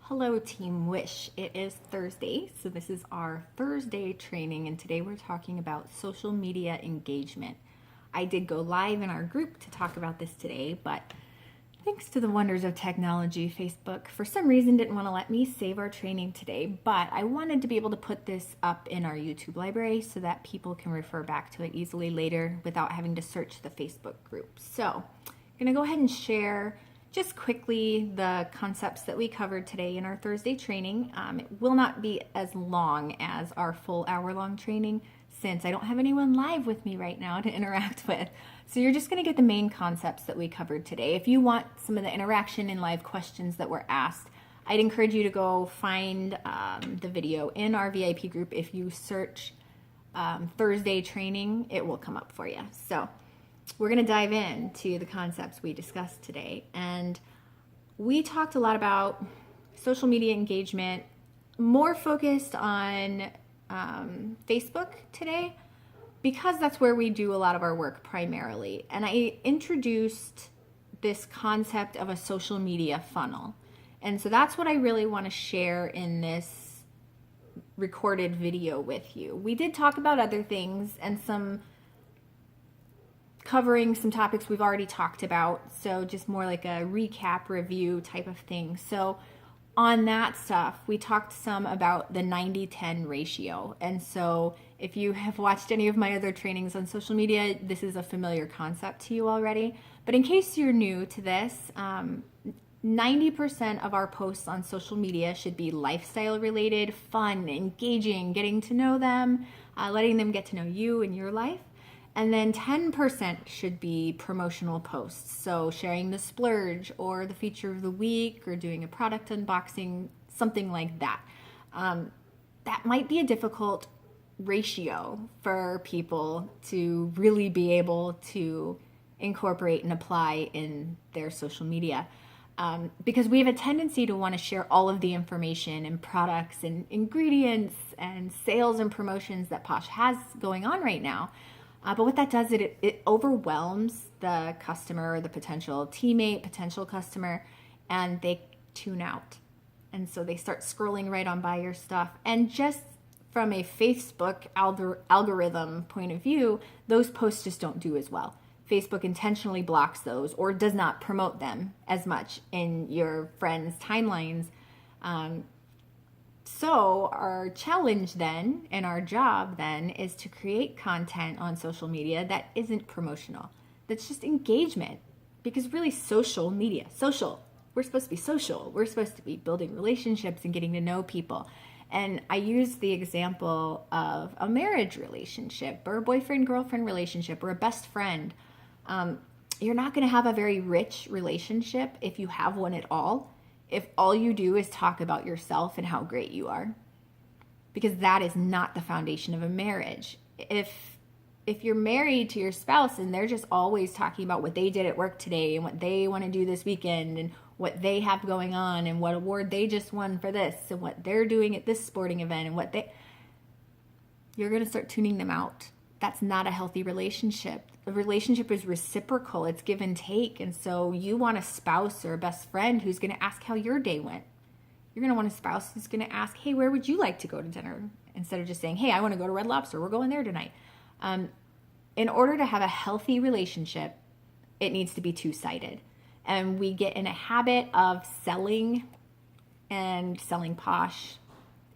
Hello, Team Wish. It is Thursday, so this is our Thursday training, and today we're talking about social media engagement. I did go live in our group to talk about this today, but thanks to the wonders of technology, Facebook, for some reason, didn't want to let me save our training today, but I wanted to be able to put this up in our YouTube library so that people can refer back to it easily later without having to search the Facebook group. So I'm going to go ahead and share just quickly the concepts that we covered today in our Thursday training. It will not be as long as our full hour-long training since I don't have anyone live with me right now to interact with. So you're just going to get the main concepts that we covered today. If you want some of the interaction and live questions that were asked, I'd encourage you to go find the video in our VIP group. If you search Thursday training, it will come up for you. So we're going to dive into the concepts we discussed today. And we talked a lot about social media engagement, more focused on Facebook today, because that's where we do a lot of our work primarily. And I introduced this concept of a social media funnel. And so that's what I really want to share in this recorded video with you. We did talk about other things and covering some topics we've already talked about, so just more like a recap review type of thing. So on that stuff, we talked some about the 90-10 ratio. And so if you have watched any of my other trainings on social media, this is a familiar concept to you already. But in case you're new to this, 90% of our posts on social media should be lifestyle related, fun, engaging, getting to know them, letting them get to know you and your life. And then 10% should be promotional posts. So sharing the splurge or the feature of the week or doing a product unboxing, something like that. That might be a difficult ratio for people to really be able to incorporate and apply in their social media. Because we have a tendency to want to share all of the information and products and ingredients and sales and promotions that Posh has going on right now. But what that does, it overwhelms the customer or the potential teammate, potential customer, and they tune out. And so they start scrolling right on by your stuff. And just from a Facebook algorithm point of view, those posts just don't do as well. Facebook intentionally blocks those or does not promote them as much in your friends' timelines. So our challenge then and our job then is to create content on social media that isn't promotional, that's just engagement. Because really social media, we're supposed to be social. We're supposed to be building relationships and getting to know people. And I use the example of a marriage relationship or a boyfriend-girlfriend relationship or a best friend. You're not going to have a very rich relationship if you have one at all, if all you do is talk about yourself and how great you are, because that is not the foundation of a marriage. If you're married to your spouse and they're just always talking about what they did at work today and what they want to do this weekend and what they have going on and what award they just won for this and what they're doing at this sporting event and you're going to start tuning them out. That's not a healthy relationship. A relationship is reciprocal. It's give and take. And so you want a spouse or a best friend who's going to ask how your day went. You're going to want a spouse who's going to ask, hey, where would you like to go to dinner? Instead of just saying, hey, I want to go to Red Lobster. We're going there tonight. In order to have a healthy relationship, it needs to be two-sided. And we get in a habit of selling Posh,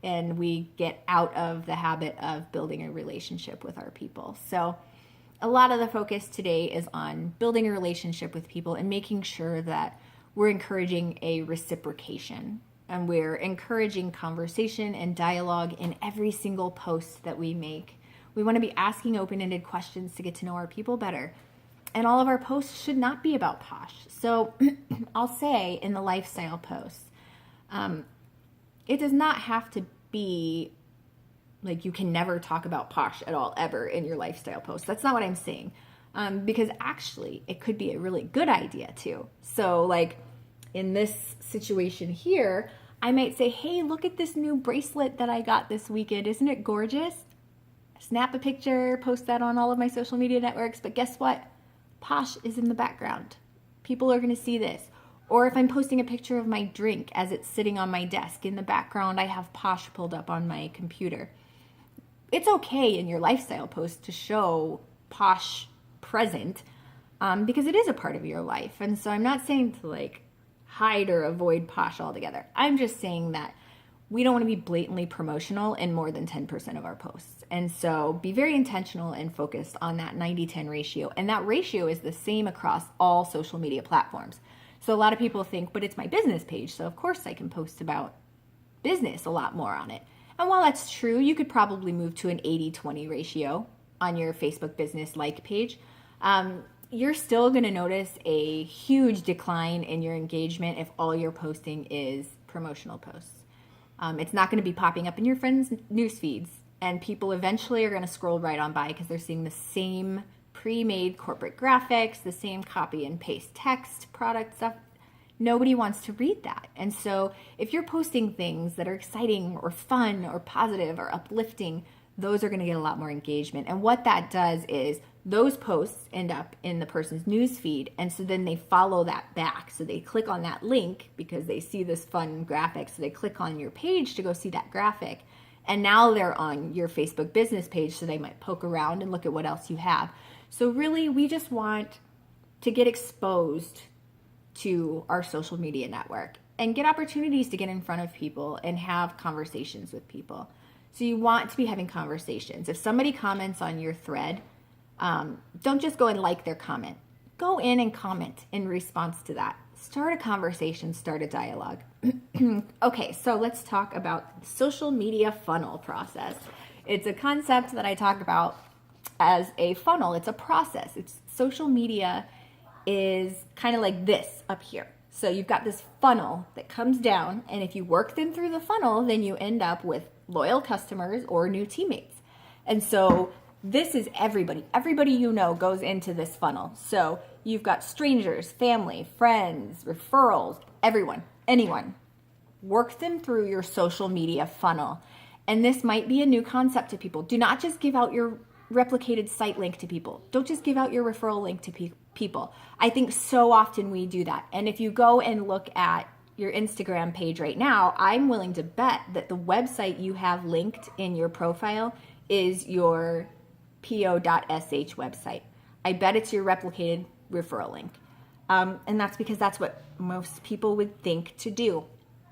and we get out of the habit of building a relationship with our people. So a lot of the focus today is on building a relationship with people and making sure that we're encouraging a reciprocation and we're encouraging conversation and dialogue in every single post that we make. We want to be asking open-ended questions to get to know our people better. And all of our posts should not be about Posh. So I'll say in the lifestyle posts, it does not have to be like you can never talk about Posh at all ever in your lifestyle post. That's not what I'm saying. Because actually it could be a really good idea too. So like in this situation here, I might say, hey, look at this new bracelet that I got this weekend. Isn't it gorgeous? Snap a picture, post that on all of my social media networks. But guess what? Posh is in the background. People are going to see this. Or if I'm posting a picture of my drink as it's sitting on my desk, in the background I have Posh pulled up on my computer. It's okay in your lifestyle post to show Posh present because it is a part of your life. And so I'm not saying to like hide or avoid Posh altogether. I'm just saying that we don't want to be blatantly promotional in more than 10% of our posts. And so be very intentional and focused on that 90-10 ratio. And that ratio is the same across all social media platforms. So a lot of people think, but it's my business page, so of course I can post about business a lot more on it. And while that's true, you could probably move to an 80-20 ratio on your Facebook business like page. You're still going to notice a huge decline in your engagement if all you're posting is promotional posts. It's not going to be popping up in your friends' news feeds, and people eventually are going to scroll right on by because they're seeing the same pre-made corporate graphics, the same copy and paste text, product stuff. Nobody wants to read that. And so if you're posting things that are exciting or fun or positive or uplifting, those are going to get a lot more engagement. And what that does is those posts end up in the person's news feed, and so then they follow that back. So they click on that link because they see this fun graphic. So they click on your page to go see that graphic. And now they're on your Facebook business page, so they might poke around and look at what else you have. So really, we just want to get exposed to our social media network and get opportunities to get in front of people and have conversations with people. So you want to be having conversations. If somebody comments on your thread, don't just go and like their comment. Go in and comment in response to that. Start a conversation, start a dialogue. Okay, so let's talk about social media funnel process. It's a concept that I talk about as a funnel. It's a process. It's social media is kind of like this up here. So you've got this funnel that comes down, and if you work them through the funnel, then you end up with loyal customers or new teammates. And so this is everybody. Everybody you know goes into this funnel. So you've got strangers, family, friends, referrals, everyone, anyone. Work them through your social media funnel. And this might be a new concept to people. Do not just give out your replicated site link to people. Don't just give out your referral link to people. I think so often we do that. And if you go and look at your Instagram page right now, I'm willing to bet that the website you have linked in your profile is your po.sh website. I bet it's your replicated referral link. And that's because that's what most people would think to do.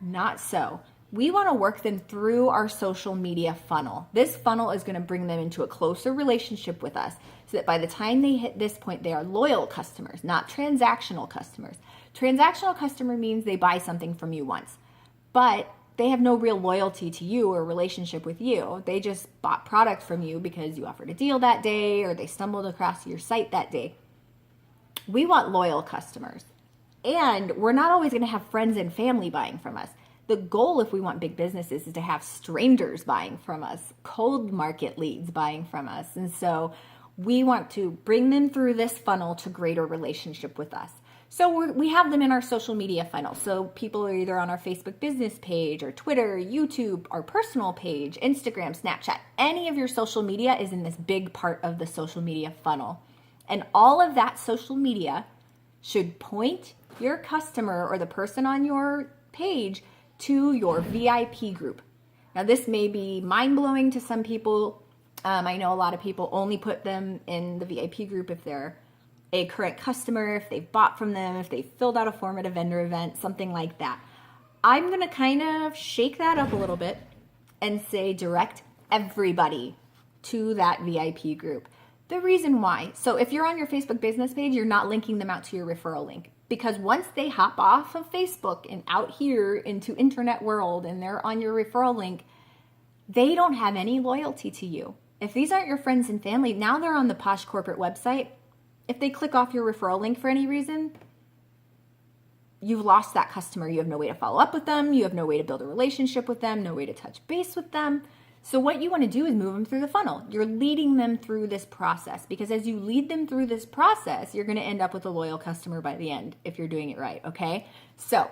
Not so. We want to work them through our social media funnel. This funnel is going to bring them into a closer relationship with us so that by the time they hit this point, they are loyal customers, not transactional customers. Transactional customer means they buy something from you once, but they have no real loyalty to you or relationship with you. They just bought product from you because you offered a deal that day or they stumbled across your site that day. We want loyal customers. And we're not always going to have friends and family buying from us. The goal, if we want big businesses, is to have strangers buying from us, cold market leads buying from us. And so we want to bring them through this funnel to greater relationship with us. So we have them in our social media funnel. So people are either on our Facebook business page or Twitter, YouTube, our personal page, Instagram, Snapchat. Any of your social media is in this big part of the social media funnel. And all of that social media should point your customer or the person on your page to your VIP group. Now, this may be mind-blowing to some people. I know a lot of people only put them in the VIP group if they're a current customer, if they've bought from them, if they filled out a form at a vendor event, something like that. I'm going to kind of shake that up a little bit and say direct everybody to that VIP group. The reason why, so if you're on your Facebook business page, you're not linking them out to your referral link. Because once they hop off of Facebook and out here into internet world and they're on your referral link, they don't have any loyalty to you. If these aren't your friends and family, now they're on the Posh corporate website. If they click off your referral link for any reason, you've lost that customer. You have no way to follow up with them. You have no way to build a relationship with them, no way to touch base with them. So what you want to do is move them through the funnel. You're leading them through this process because as you lead them through this process, you're going to end up with a loyal customer by the end if you're doing it right, okay? So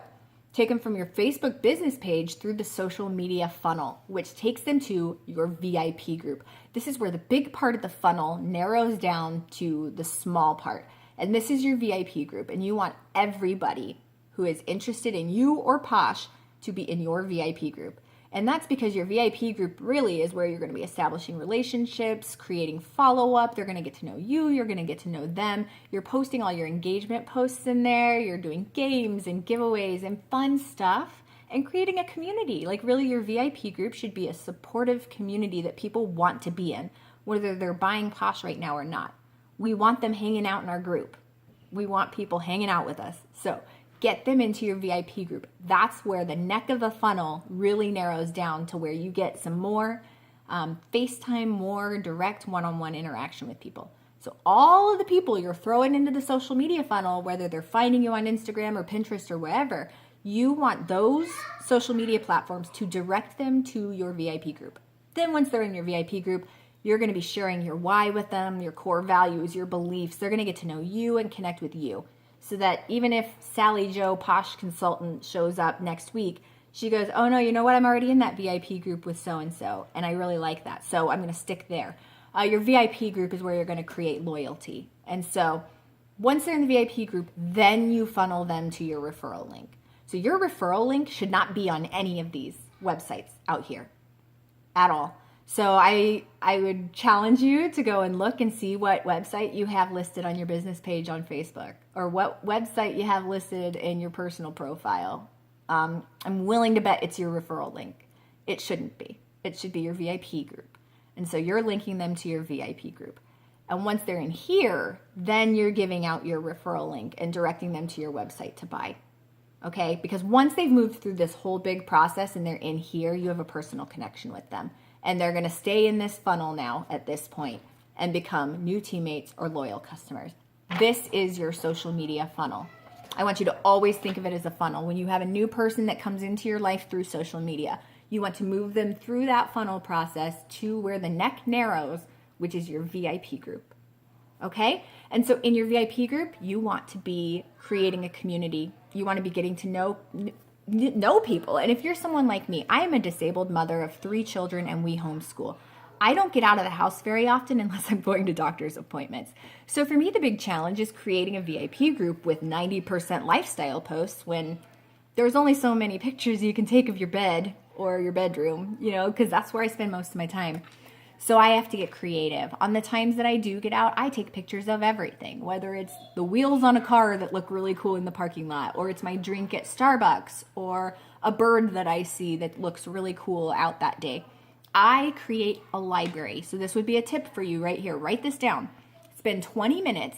take them from your Facebook business page through the social media funnel, which takes them to your VIP group. This is where the big part of the funnel narrows down to the small part. And this is your VIP group, and you want everybody who is interested in you or Posh to be in your VIP group. And that's because your VIP group really is where you're going to be establishing relationships, creating follow-up. They're going to get to know you. You're going to get to know them. You're posting all your engagement posts in there. You're doing games and giveaways and fun stuff and creating a community. Like really, your VIP group should be a supportive community that people want to be in, whether they're buying Posh right now or not. We want them hanging out in our group. We want people hanging out with us. So get them into your VIP group. That's where the neck of the funnel really narrows down to where you get some more FaceTime, more direct one-on-one interaction with people. So all of the people you're throwing into the social media funnel, whether they're finding you on Instagram or Pinterest or wherever, you want those social media platforms to direct them to your VIP group. Then once they're in your VIP group, you're going to be sharing your why with them, your core values, your beliefs. They're going to get to know you and connect with you. So that even if Sally Joe Posh Consultant shows up next week, she goes, oh no, you know what? I'm already in that VIP group with so-and-so, and I really like that. So I'm going to stick there. Your VIP group is where you're going to create loyalty. And so once they're in the VIP group, then you funnel them to your referral link. So your referral link should not be on any of these websites out here at all. So I would challenge you to go and look and see what website you have listed on your business page on Facebook or what website you have listed in your personal profile. I'm willing to bet it's your referral link. It shouldn't be. It should be your VIP group. And so you're linking them to your VIP group. And once they're in here, then you're giving out your referral link and directing them to your website to buy. Okay? Because once they've moved through this whole big process and they're in here, you have a personal connection with them. And they're going to stay in this funnel now at this point and become new teammates or loyal customers. This is your social media funnel. I want you to always think of it as a funnel. When you have a new person that comes into your life through social media, you want to move them through that funnel process to where the neck narrows, which is your VIP group. Okay? And so in your VIP group, you want to be creating a community. You want to be getting to know people. And if you're someone like me, I am a disabled mother of 3 children and we homeschool. I don't get out of the house very often unless I'm going to doctor's appointments. So for me, the big challenge is creating a VIP group with 90% lifestyle posts when there's only so many pictures you can take of your bed or your bedroom, because that's where I spend most of my time. So I have to get creative. On the times that I do get out, I take pictures of everything, whether it's the wheels on a car that look really cool in the parking lot, or it's my drink at Starbucks, or a bird that I see that looks really cool out that day. I create a library. So this would be a tip for you right here. Write this down. Spend 20 minutes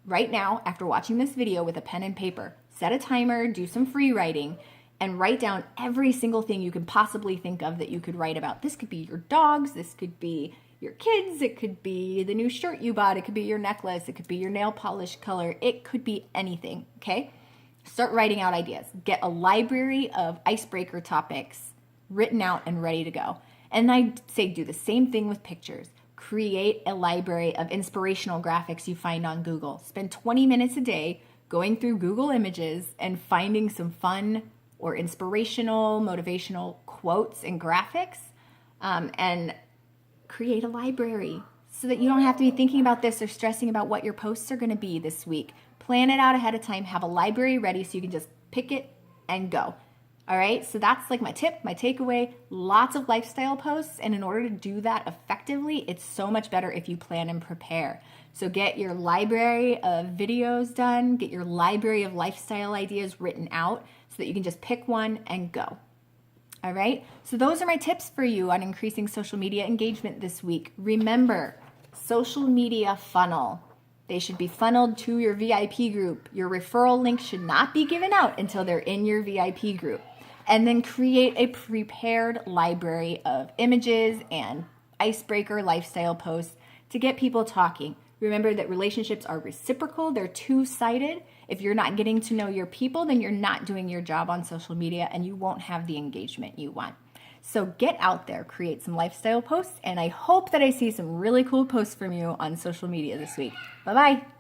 right now after watching this video with a pen and paper. Set a timer, do some free writing, and write down every single thing you can possibly think of that you could write about. This could be your dogs, this could be your kids, it could be the new shirt you bought, it could be your necklace, it could be your nail polish color, it could be anything, okay? Start writing out ideas. Get a library of icebreaker topics written out and ready to go. And I say do the same thing with pictures. Create a library of inspirational graphics you find on Google. Spend 20 minutes a day going through Google Images and finding some fun or inspirational, motivational quotes and graphics, and create a library so that you don't have to be thinking about this or stressing about what your posts are going to be this week. Plan it out ahead of time. Have a library ready so you can just pick it and go. All right, so that's like my tip, my takeaway. Lots of lifestyle posts, and in order to do that effectively, it's so much better if you plan and prepare. So get your library of videos done, get your library of lifestyle ideas written out so that you can just pick one and go. All right, so those are my tips for you on increasing social media engagement this week. Remember, social media funnel. They should be funneled to your VIP group. Your referral link should not be given out until they're in your VIP group. And then create a prepared library of images and icebreaker lifestyle posts to get people talking. Remember that relationships are reciprocal. They're two-sided. If you're not getting to know your people, then you're not doing your job on social media and you won't have the engagement you want. So get out there, create some lifestyle posts, and I hope that I see some really cool posts from you on social media this week. Bye-bye.